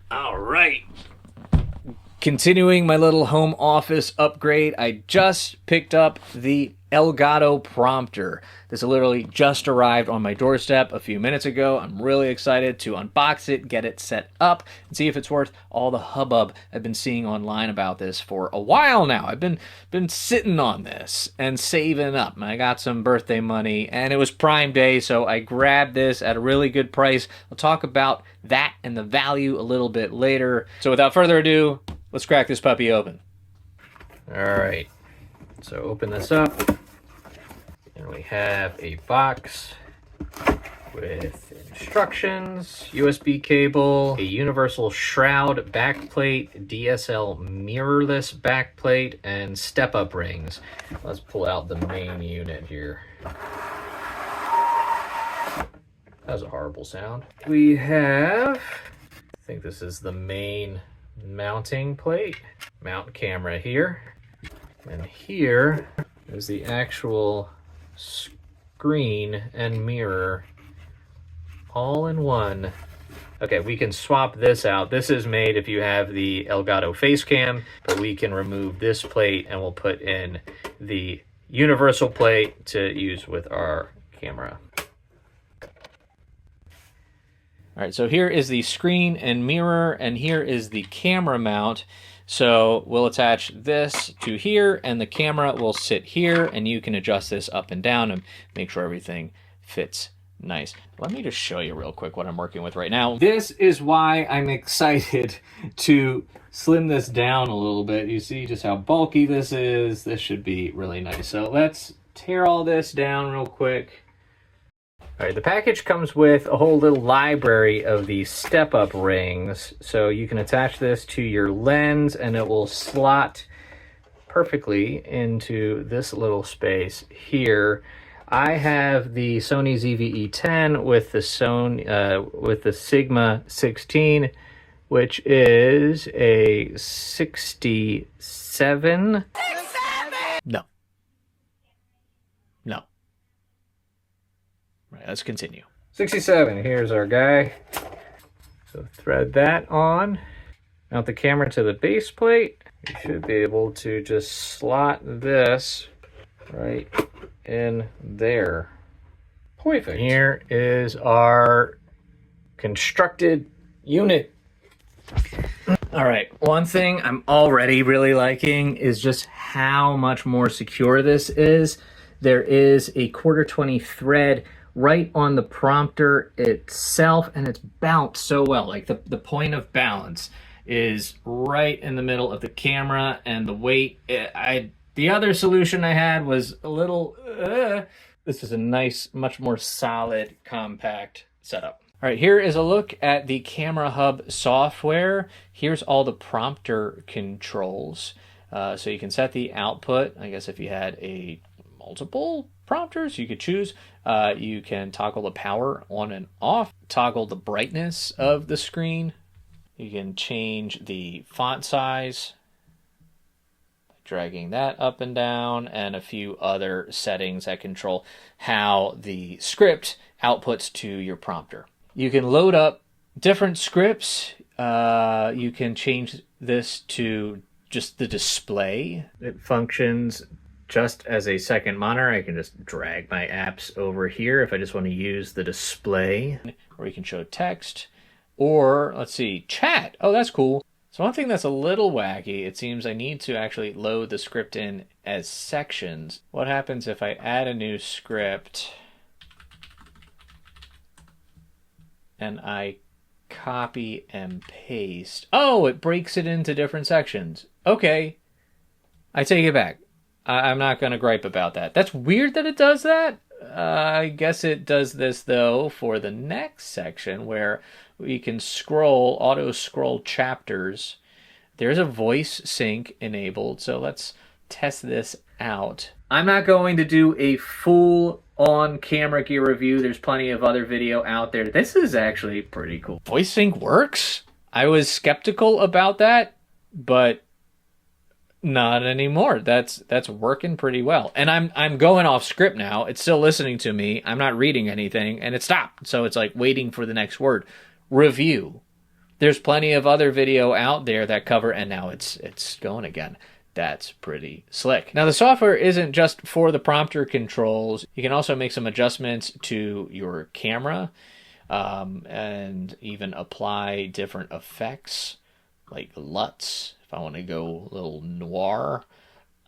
All right. Continuing my little home office upgrade, I just picked up the Elgato Prompter. This literally just arrived on my doorstep a few minutes ago. I'm really excited to unbox it, get it set up, and see if it's worth all the hubbub I've been seeing online about this for a while now. I've been sitting on this and saving up. I got some birthday money, and it was Prime Day, so I grabbed this at a really good price. I'll talk about that and the value a little bit later. So without further ado, let's crack this puppy open. All right, so open this up, and we have a box with instructions, USB cable, a universal shroud backplate, DSL mirrorless backplate, and step-up rings. Let's pull out the main unit here. That was a horrible sound. We have, I think this is the main mounting plate, mount camera here, and here is the actual screen and mirror all in one. Okay, we can swap this out. This is made if you have the Elgato face cam, but we can remove this plate and we'll put in the universal plate to use with our camera. All right, so here is the screen and mirror, and here is the camera mount. So we'll attach this to here, and the camera will sit here, and you can adjust this up and down and make sure everything fits nice. Let me just show you real quick what I'm working with right now. This is why I'm excited to slim this down a little bit. You see just how bulky this is. This should be really nice. So let's tear all this down real quick. All right, the package comes with a whole little library of these step-up rings. So you can attach this to your lens and it will slot perfectly into this little space here. I have the Sony ZV-E10 with the Sigma 16, which is a 67. No. No. Right, let's continue. 67, here's our guy. So thread that on. Mount the camera to the base plate. You should be able to just slot this right in there. Perfect. Here is our constructed unit. All right, one thing I'm already really liking is just how much more secure this is. There is a 1/4-20 thread right on the prompter itself, and it's balanced so well. Like the point of balance is right in the middle of the camera, and the weight, the other solution I had was a little, this is a nice, much more solid, compact setup. All right, here is a look at the Camera Hub software. Here's all the prompter controls. So you can set the output. I guess if you had multiple prompters, you could choose. You can toggle the power on and off, toggle the brightness of the screen. You can change the font size, dragging that up and down, and a few other settings that control how the script outputs to your prompter. You can load up different scripts. You can change this to just the display. It functions just as a second monitor. I can just drag my apps over here if I just want to use the display, or you can show text, or let's see, chat. Oh, that's cool. So one thing that's a little wacky, it seems I need to actually load the script in as sections. What happens if I add a new script and I copy and paste? Oh, it breaks it into different sections. Okay, I take it back. I'm not going to gripe about that. That's weird that it does that. I guess it does this, though, for the next section where we can scroll, auto-scroll chapters. There's a voice sync enabled, so let's test this out. I'm not going to do a full on-camera gear review. There's plenty of other video out there. This is actually pretty cool. Voice sync works? I was skeptical about that, but not anymore. That's working pretty well. And I'm going off script now. It's still listening to me. I'm not reading anything, and it stopped. So it's like waiting for the next word. Review. There's plenty of other video out there that cover, and now it's going again. That's pretty slick. Now the software isn't just for the prompter controls. You can also make some adjustments to your camera and even apply different effects like LUTs if I want to go a little noir.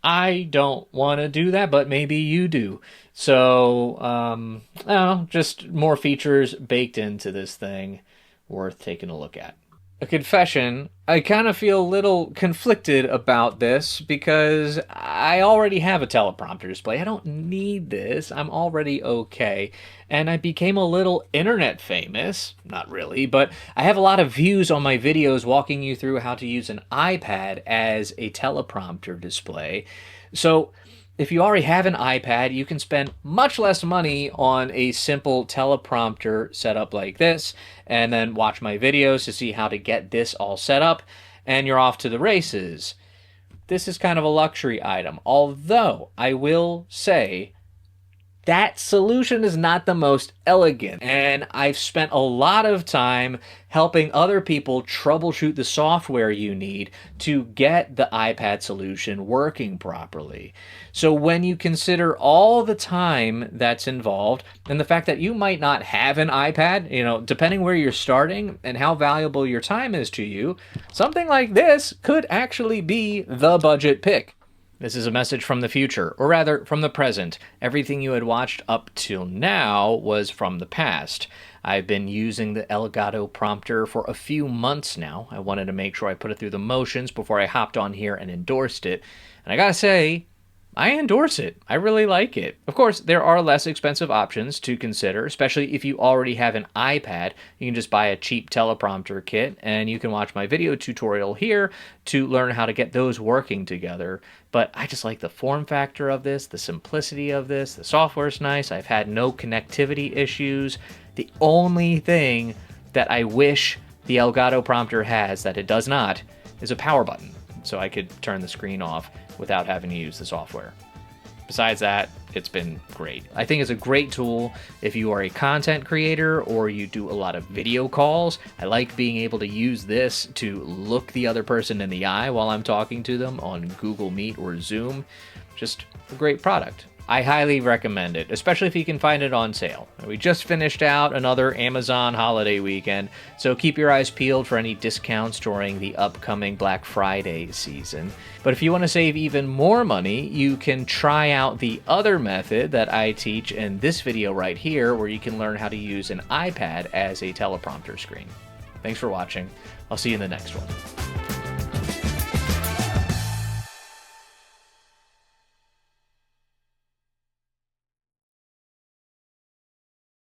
I don't want to do that, but maybe you do. So, I don't know, just more features baked into this thing worth taking a look at. A confession, I kind of feel a little conflicted about this because I already have a teleprompter display. I don't need this. I'm already okay. And I became a little internet famous. Not really, but I have a lot of views on my videos walking you through how to use an iPad as a teleprompter display. So if you already have an iPad, you can spend much less money on a simple teleprompter setup like this, and then watch my videos to see how to get this all set up, and you're off to the races. This is kind of a luxury item, although I will say that solution is not the most elegant, and I've spent a lot of time helping other people troubleshoot the software you need to get the iPad solution working properly. So when you consider all the time that's involved and the fact that you might not have an iPad, you know, depending where you're starting and how valuable your time is to you, something like this could actually be the budget pick. This is a message from the future, or rather from the present. Everything you had watched up till now was from the past. I've been using the Elgato Prompter for a few months now. I wanted to make sure I put it through the motions before I hopped on here and endorsed it. And I gotta say, I endorse it. I really like it. Of course, there are less expensive options to consider, especially if you already have an iPad. You can just buy a cheap teleprompter kit, and you can watch my video tutorial here to learn how to get those working together. But I just like the form factor of this, the simplicity of this. The software's nice. I've had no connectivity issues. The only thing that I wish the Elgato Prompter has that it does not is a power button, so I could turn the screen off without having to use the software. Besides that, it's been great. I think it's a great tool if you are a content creator or you do a lot of video calls. I like being able to use this to look the other person in the eye while I'm talking to them on Google Meet or Zoom. Just a great product. I highly recommend it, especially if you can find it on sale. We just finished out another Amazon holiday weekend, so keep your eyes peeled for any discounts during the upcoming Black Friday season. But if you want to save even more money, you can try out the other method that I teach in this video right here, where you can learn how to use an iPad as a teleprompter screen. Thanks for watching. I'll see you in the next one.